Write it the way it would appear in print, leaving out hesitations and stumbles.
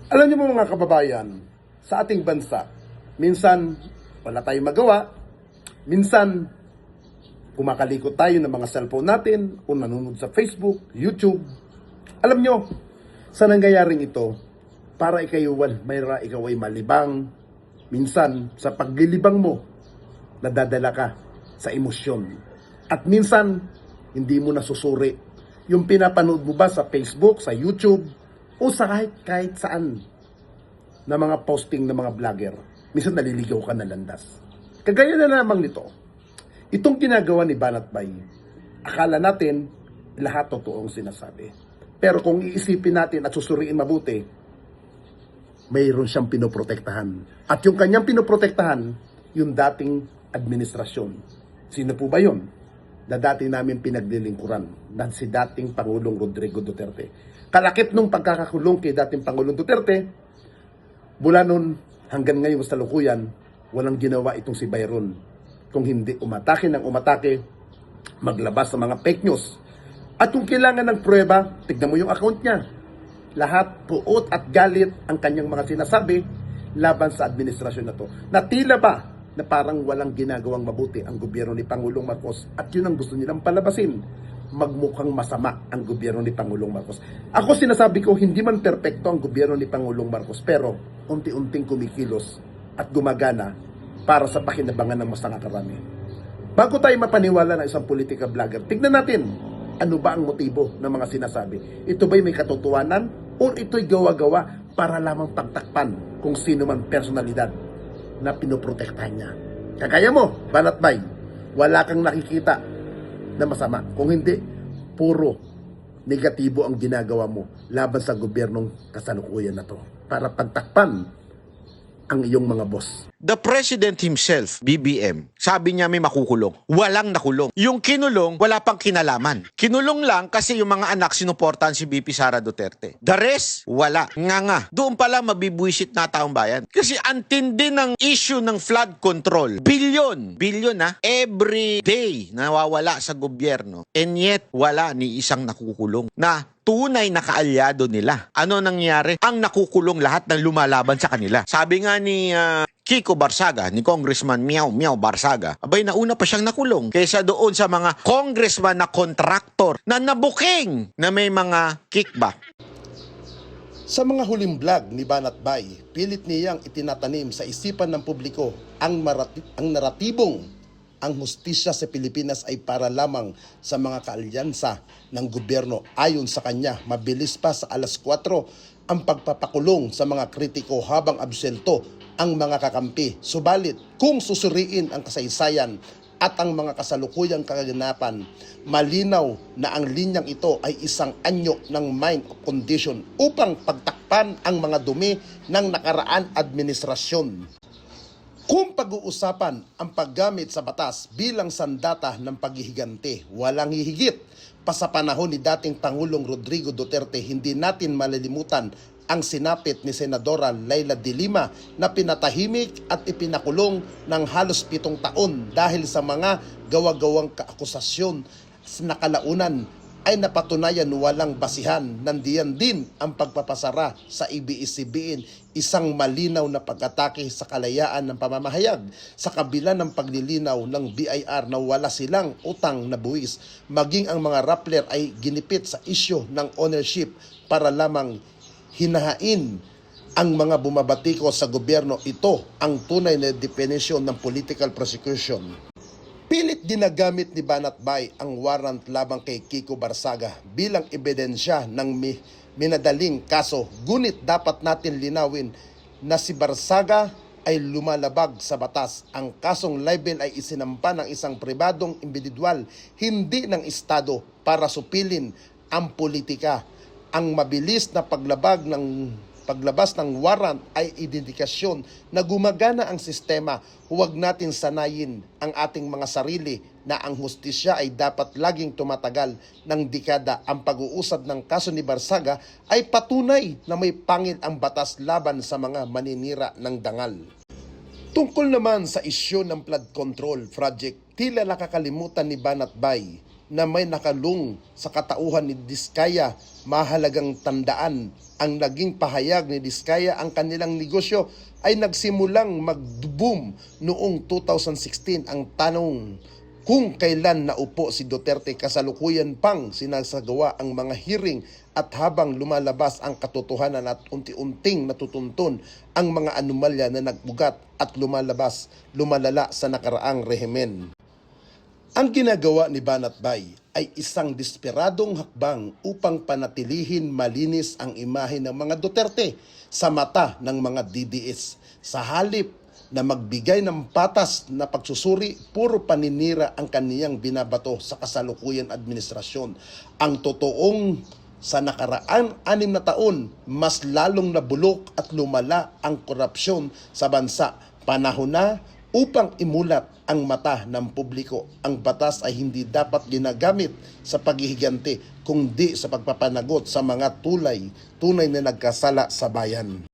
Alam niyo mo mga kababayan, sa ating bansa, minsan wala tayong magawa, minsan kumakalikot tayo ng mga cellphone natin o nanonood sa Facebook, YouTube. Alam niyo, sa nangyayaring ito, para ikaw ay malibang, minsan sa paglilibang mo, nadadala ka sa emosyon. At minsan, hindi mo nasusuri yung pinapanood mo ba sa Facebook, sa YouTube, o sa kahit saan na mga posting ng mga vlogger. Minsan naliligaw ka na landas. Kagaya na lamang nito, itong ginagawa ni Banat Bay, akala natin lahat totoong sinasabi. Pero kung iisipin natin at susuriin mabuti, mayroon siyang pinoprotektahan. At yung kanyang pinoprotektahan, yung dating administrasyon. Sino po ba yun? Na dati namin pinaglilingkuran, na si dating Pangulong Rodrigo Duterte. Kalakip nung pagkakakulong kay dating Pangulong Duterte, mula nun hanggang ngayon sa lukuyan, walang ginawa itong si Byron. Kung hindi umatake ng umatake, maglabas ng mga fake news. At kung kailangan ng pruweba, tignan mo yung account niya. Lahat puot at galit ang kanyang mga sinasabi laban sa administrasyon na to. Na tila ba na parang walang ginagawang mabuti ang gobyerno ni Pangulong Marcos at yun ang gusto nilang palabasin. Magmukhang masama ang gobyerno ni Pangulong Marcos. Ako sinasabi ko, hindi man perpekto ang gobyerno ni Pangulong Marcos, pero unti-unting kumikilos at gumagana para sa pakinabangan ng mas nakakarami. Bago tayo mapaniwala ng isang politika vlogger, tignan natin ano ba ang motibo ng mga sinasabi. Ito ba'y may katotohanan o ito'y gawa-gawa para lamang pagtakpan kung sino man personalidad na pinoprotektahan niya. Kagaya mo, Banat Bay, wala kang nakikita na masama. Kung hindi, puro negatibo ang ginagawa mo laban sa gobyernong kasalukuyan na to para pagtakpan ang iyong mga boss. The President himself, BBM, sabi niya may makukulong. Walang nakulong. Yung kinulong, wala pang kinalaman. Kinulong lang kasi yung mga anak sinuportahan si BP Sara Duterte. The rest, wala. Nga. Doon pala mabibwisit na taong bayan. Kasi ang tindi ng issue ng flood control. Bilyon na every day nawawala sa gobyerno. And yet, wala ni isang nakukulong na tunay na kaalyado nila. Ano nangyari? Ang nakukulong lahat ng lumalaban sa kanila. Sabi nga ni Kiko Barsaga, ni Congressman Miao Barsaga, abay nauna pa siyang nakulong kaysa doon sa mga congressman na kontraktor na nabuking na may mga kickback. Sa mga huling vlog ni Banat Bay, pilit niyang itinatanim sa isipan ng publiko ang naratibong ang hustisya sa Pilipinas ay para lamang sa mga kaalyansa ng gobyerno. Ayon sa kanya, mabilis pa sa alas 4 ang pagpapakulong sa mga kritiko habang absuelto ang mga kakampi. Subalit, kung susuriin ang kasaysayan at ang mga kasalukuyang kaganapan, malinaw na ang linyang ito ay isang anyo ng mind of condition upang pagtakpan ang mga dumi ng nakaraan administrasyon. Kung pag-uusapan ang paggamit sa batas bilang sandata ng paghihigante, walang hihigit pa sa panahon ni dating Pangulong Rodrigo Duterte, hindi natin malilimutan ang sinapit ni Senadora Leila de Lima na pinatahimik at ipinakulong ng halos 7 taon dahil sa mga gawa-gawang kaakusasyon na kalaunan ay napatunayan walang basihan. Nandiyan din ang pagpapasara sa ABS-CBN, isang malinaw na pag-atake sa kalayaan ng pamamahayag sa kabila ng paglilinaw ng BIR na wala silang utang na buwis. Maging ang mga Rappler ay ginipit sa isyu ng ownership para lamang hinahain ang mga bumabatiko sa gobyerno. Ito ang tunay na definition ng political prosecution. Pilit ginagamit ni Banat Bay ang warrant labang kay Kiko Barsaga bilang ebidensya ng minadaling kaso. Ngunit dapat natin linawin na si Barsaga ay lumalabag sa batas. Ang kasong libel ay isinampa ng isang pribadong individual, hindi ng Estado, para supilin ang politika. Ang mabilis na paglabas ng warrant ay indikasyon na gumagana ang sistema. Huwag natin sanayin ang ating mga sarili na ang hustisya ay dapat laging tumatagal ng dekada. Ang pag-uusad ng kaso ni Barsaga ay patunay na may pangil ang batas laban sa mga maninira ng dangal. Tungkol naman sa isyu ng flood control project, tila nakakalimutan ni Banat Bay na may nakalung sa katauhan ni Diskaya, mahalagang tandaan ang naging pahayag ni Diskaya ang kanilang negosyo ay nagsimulang mag-boom noong 2016. Ang tanong kung kailan naupo si Duterte, kasalukuyan pang sinasagawa ang mga hearing at habang lumalabas ang katotohanan at unti-unting natutuntun ang mga anomalya na nagbugat at lumalala sa nakaraang rehimen. Ang ginagawa ni Banatbay ay isang desperadong hakbang upang panatilihin malinis ang imahe ng mga Duterte sa mata ng mga DDS. Sa halip na magbigay ng patas na pagsusuri, puro paninira ang kaniyang binabato sa kasalukuyang administrasyon. Ang totoong sa nakaraan 6 na taon, mas lalong nabulok at lumala ang korupsyon sa bansa. Panahon na upang imulat ang mata ng publiko. Ang batas ay hindi dapat ginagamit sa paghihigante, kundi sa pagpapanagot sa mga tunay na nagkasala sa bayan.